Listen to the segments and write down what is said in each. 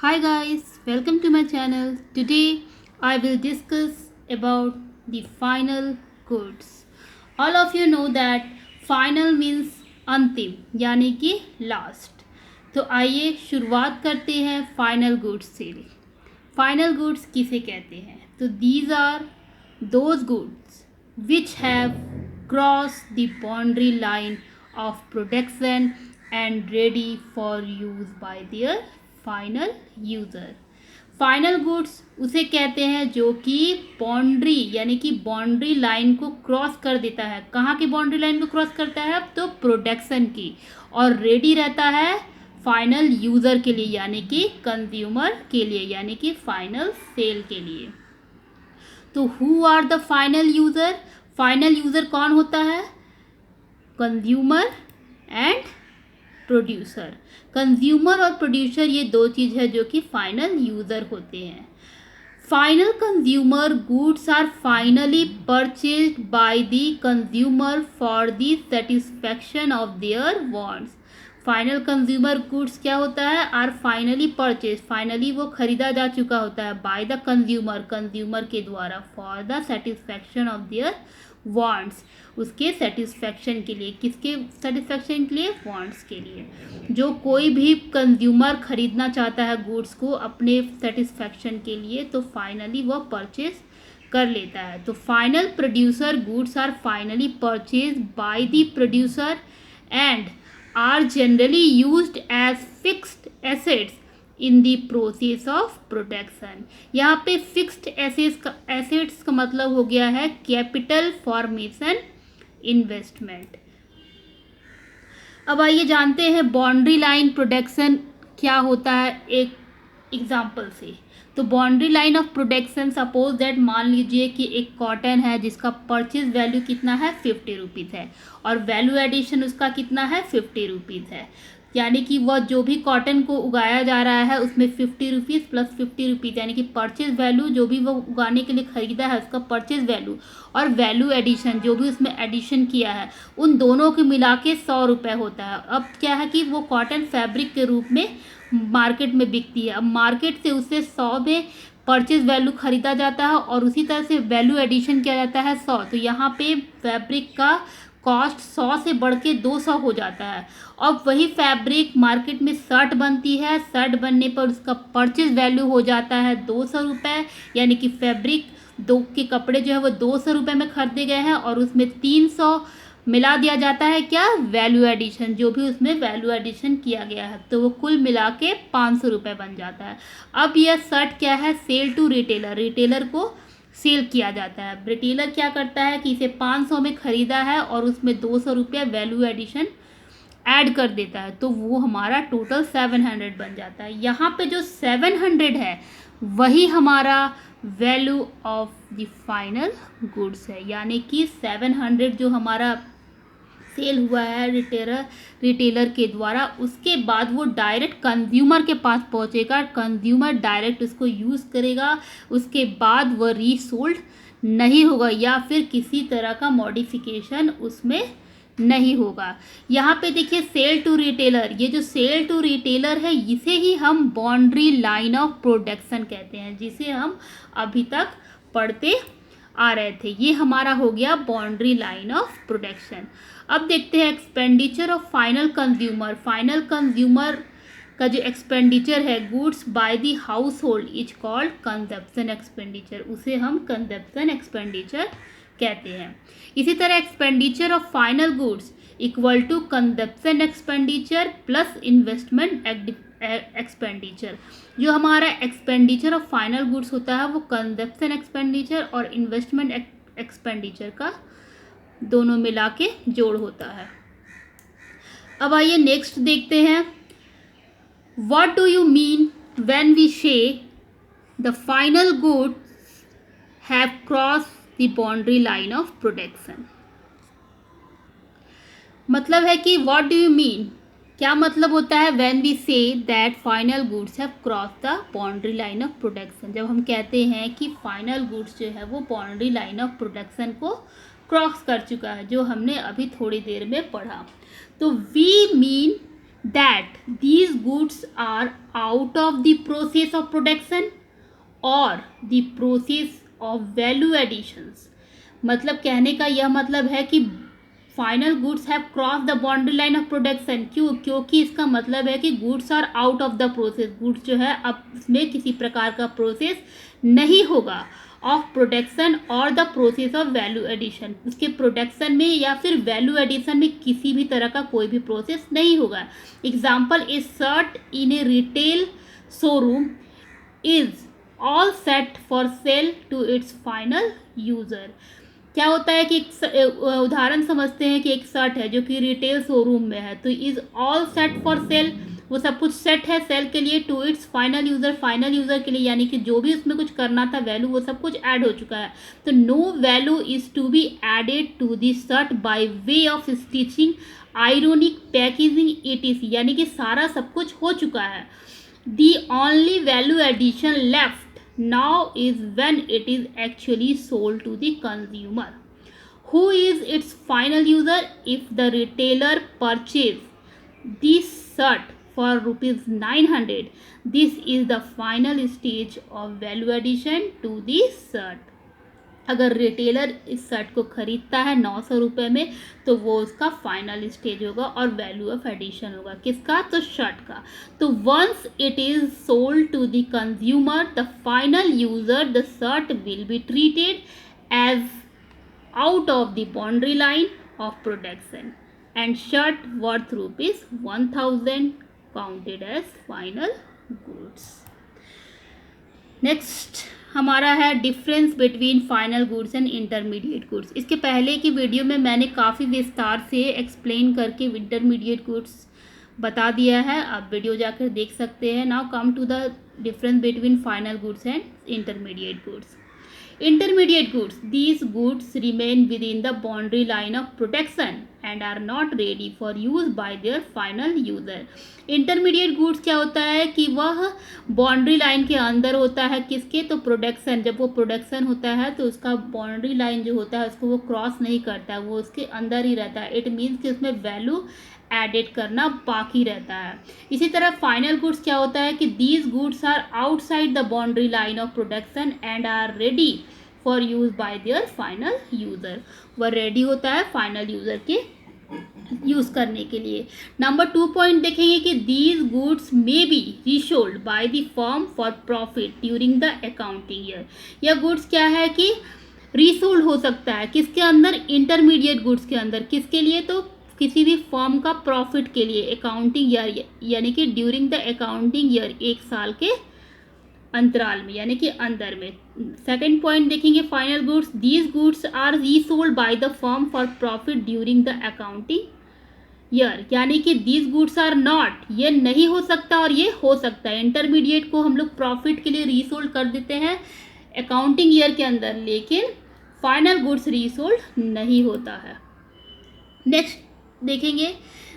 Hi guys, welcome to my channel. Today I will discuss about the final goods. All of you know that final means अंतिम यानी कि last. तो आइए शुरुआत करते हैं फाइनल गुड्स से। फाइनल गुड्स किसे कहते हैं? तो these are those goods which have crossed the boundary line of production and ready for use by their final user. Final goods उसे कहते हैं जो कि बाउंड्री यानी कि बाउंड्री लाइन को क्रॉस कर देता है। कहाँ की बाउंड्री लाइन को क्रॉस करता है? अब तो प्रोडक्शन की, और रेडी रहता है फाइनल यूज़र के लिए यानी कि कंज्यूमर के लिए यानी कि फाइनल सेल के लिए। तो who are the final user? Final user कौन होता है? Consumer and producer. कंज्यूमर और प्रोड्यूसर ये दो चीज़ है जो कि फाइनल यूज़र होते हैं। Final consumer goods are finally purchased by the consumer for the satisfaction of their wants. Final consumer goods क्या होता है? आर फाइनली परचेज, फाइनली वो खरीदा जा चुका होता है बाय द कंज्यूमर, कंज्यूमर के द्वारा, for the satisfaction of their wants, उसके सेटिस्फैक्शन के लिए। किसके सेटिस्फैक्शन के लिए? वांट्स के लिए। जो कोई भी कंज्यूमर खरीदना चाहता है गुड्स को अपने सेटिस्फैक्शन के लिए, तो फाइनली वह परचेज कर लेता है। तो final producer goods are finally purchase by the producer and are generally used as fixed assets in the process of production. यहाँ पे फिक्स्ड एसेट्स का मतलब हो गया है कैपिटल फॉर्मेशन इन्वेस्टमेंट। अब आइए जानते हैं बाउंड्री लाइन प्रोडक्शन क्या होता है एक एग्जाम्पल से। तो boundary line of production, suppose that मान लीजिए कि एक कॉटन है जिसका परचेज वैल्यू कितना है? 50 रुपीज़ है, और वैल्यू एडिशन उसका कितना है? 50 रुपीज़ है। यानी कि वह जो भी कॉटन को उगाया जा रहा है उसमें 50 रुपीज़ प्लस 50 रुपीज़ यानी कि परचेज वैल्यू जो भी वो उगाने के लिए ख़रीदा है उसका परचेज वैल्यू, और वैल्यू एडिशन जो भी उसमें एडिशन किया है, उन दोनों के मिला के 100 रुपये होता है। अब क्या है कि वो कॉटन फैब्रिक के रूप में मार्केट में बिकती है। अब मार्केट से उसे 100 में परचेज वैल्यू ख़रीदा जाता है और उसी तरह से वैल्यू एडिशन किया जाता है 100। तो यहाँ पे फैब्रिक का कॉस्ट 100 से बढ़ के 200 हो जाता है। अब वही फैब्रिक मार्केट में शर्ट बनती है, शर्ट बनने पर उसका परचेज वैल्यू हो जाता है 200 रुपये, यानी कि फैब्रिक दो के कपड़े जो है वो 200 रुपये में खरीदे गए हैं और उसमें 300 मिला दिया जाता है। क्या? वैल्यू एडिशन, जो भी उसमें वैल्यू एडिशन किया गया है, तो वो कुल मिला के 500 रुपये बन जाता है। अब यह शर्ट क्या है? सेल टू रिटेलर, रिटेलर को सेल किया जाता है। रिटेलर क्या करता है कि इसे 500 में ख़रीदा है और उसमें 200 रुपये वैल्यू एडिशन ऐड कर देता है, तो वो हमारा टोटल 700 बन जाता है। यहाँ पे जो 700 है वही हमारा value of the final goods है, यानी कि 700 जो हमारा सेल हुआ है रिटेलर के द्वारा, उसके बाद वो डायरेक्ट कंज्यूमर के पास पहुंचेगा, कंज्यूमर डायरेक्ट उसको यूज़ करेगा, उसके बाद वह रीसोल्ड नहीं होगा या फिर किसी तरह का मॉडिफिकेशन उसमें नहीं होगा। यहाँ पे देखिए सेल टू रिटेलर, ये जो सेल टू रिटेलर है इसे ही हम बाउंड्री लाइन ऑफ प्रोडक्शन कहते हैं, जिसे हम अभी तक पढ़ते आ रहे थे। ये हमारा हो गया बाउंड्री लाइन ऑफ प्रोडक्शन। अब देखते हैं expenditure of final consumer. Final consumer का जो एक्सपेंडिचर है goods by the household is called consumption expenditure, उसे हम कंजप्शन एक्सपेंडिचर कहते हैं। इसी तरह expenditure of final goods equal to consumption expenditure plus investment expenditure. जो हमारा एक्सपेंडिचर ऑफ फाइनल गुड्स होता है वो कंजप्शन एक्सपेंडिचर और इन्वेस्टमेंट एक्सपेंडिचर का दोनों मिला के जोड़ होता है। अब आइए नेक्स्ट देखते हैं, what do you mean when we say the final goods have cross the boundary line of production. मतलब है कि व्हाट डू यू मीन, क्या मतलब होता है when we say that final goods have cross the boundary line of production. जब हम कहते हैं कि फाइनल गुड्स जो है वो बाउंड्री लाइन ऑफ प्रोडक्शन को क्रॉस कर चुका है, जो हमने अभी थोड़ी देर में पढ़ा। तो we mean that these goods are out of the process of production or the process of value additions। मतलब कहने का यह मतलब है कि final goods have cross the boundary line of production. क्यों? क्योंकि इसका मतलब है कि goods are out of the process. Goods जो है अब इसमें किसी प्रकार का प्रोसेस नहीं होगा ऑफ प्रोडक्शन और the process of value addition. उसके प्रोडक्शन में या फिर वैल्यू एडिशन में किसी भी तरह का कोई भी प्रोसेस नहीं होगा। Example, a shirt in a retail showroom is all set for sale to its final user. क्या होता है कि एक उदाहरण समझते हैं कि एक शर्ट है जो कि रिटेल शोरूम में है, तो is all set for sale, वो सब कुछ सेट है सेल के लिए, to its final user, final user के लिए, यानी कि जो भी उसमें कुछ करना था वैल्यू वो सब कुछ ऐड हो चुका है। तो no value is to be added to the shirt by way of stitching, ironing, packaging etc, यानी कि सारा सब कुछ हो चुका है। The only value addition left now is when it is actually sold to the consumer. Who is its final user? If the retailer purchase this shirt for ₹900, this is the final stage of value addition to the shirt. अगर retailer इस shirt को खरीदता है 900 रुपये में, तो वो उसका फाइनल स्टेज होगा और वैल्यू ऑफ एडिशन होगा किसका? तो शर्ट का। तो once it is sold to the consumer the final user the shirt will be treated as out of the boundary line of production and shirt worth ₹1000 counted as final goods. Next हमारा है difference between final goods and intermediate goods. इसके पहले की video में मैंने काफ़ी विस्तार से एक्सप्लेन करके इंटरमीडिएट गुड्स बता दिया है, आप वीडियो जाकर देख सकते हैं। Now come to the difference between final goods and intermediate goods. Intermediate goods, these goods remain within the boundary line of production and are not ready for use by their final user. Intermediate goods क्या होता है कि वह boundary line के अंदर होता है किसके? तो प्रोडक्शन, जब वो प्रोडक्शन होता है तो उसका बाउंड्री लाइन जो होता है उसको वो क्रॉस नहीं करता है, वो उसके अंदर ही रहता है। इट मीन्स कि उसमें वैल्यू एडिट करना बाकी रहता है। इसी तरह फाइनल गुड्स क्या होता है कि these goods are outside the boundary line of production and are ready for use by their final user. वह रेडी होता है फाइनल यूजर के यूज करने के लिए। नंबर 2 पॉइंट देखेंगे कि these goods may be resold by the firm for profit during the accounting year. यह गुड्स क्या है कि रीसोल्ड हो सकता है किसके अंदर? इंटरमीडिएट गुड्स के अंदर। किसके लिए? तो किसी भी फर्म का प्रॉफिट के लिए अकाउंटिंग ईयर, यानी कि ड्यूरिंग द अकाउंटिंग ईयर, एक साल के अंतराल में, यानी कि अंदर में। सेकंड पॉइंट देखेंगे final goods, these goods are resold by the firm for profit during the accounting year, यानी कि दीज गुड्स आर नॉट, ये नहीं हो सकता और ये हो सकता है। इंटरमीडिएट को हम लोग प्रॉफिट के लिए रीसोल्ड कर देते हैं अकाउंटिंग ईयर के अंदर, लेकिन फाइनल गुड्स रीसोल्ड नहीं होता है। नेक्स्ट देखेंगे,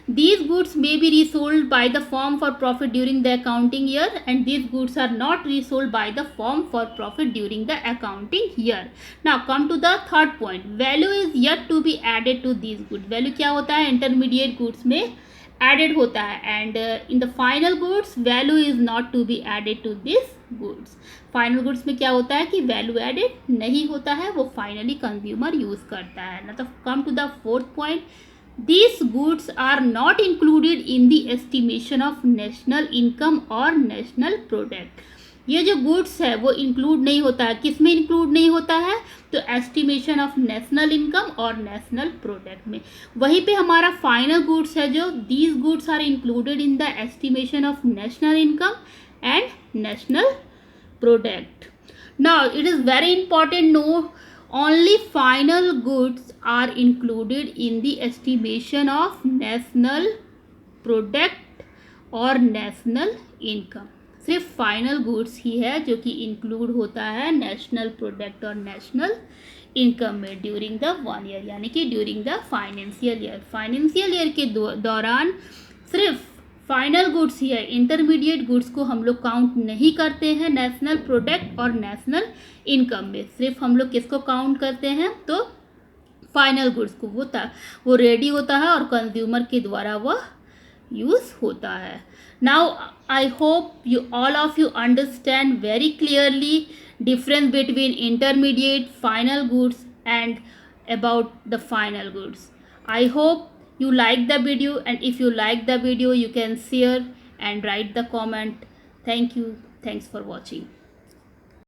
these goods may be resold by the firm for profit during the accounting year and these goods are not resold by the firm for profit during the accounting year. Now come to the third point, value is yet to be added to these goods. value क्या होता है? intermediate goods में added होता है and in the final goods value is not to be added to this goods. Final goods में क्या होता है कि वैल्यू एडेड नहीं होता है, वो फाइनली कंज्यूमर यूज करता है ना। तो come to the fourth point, these goods are not included in the estimation of national income और national product. ये जो गुड्स है वो इंक्लूड नहीं होता है, किस में इंक्लूड नहीं होता है? तो एस्टिमेशन ऑफ नेशनल इनकम और नेशनल प्रोडक्ट में। वहीं पे हमारा फाइनल गुड्स है जो these goods are included in the estimation of national income and national product. Now it is very important know only final goods are included in the estimation of national product और national income। सिर्फ final goods ही है जो कि include होता है national product और national income में during the 1 year, यानी कि during the financial year. Financial year के दौरान सिर्फ फाइनल गुड्स ही है, इंटरमीडिएट गुड्स को हम लोग काउंट नहीं करते हैं नेशनल प्रोडक्ट और नेशनल इनकम में। सिर्फ हम लोग किसको काउंट करते हैं? तो फाइनल गुड्स को। वो रेडी होता है और कंज्यूमर के द्वारा वह यूज़ होता है. Now I hope you all of you understand very clearly difference between intermediate, final goods and about the final goods. I hope you like the video, and if you like the video you can share and write the comment. Thank you. Thanks for watching.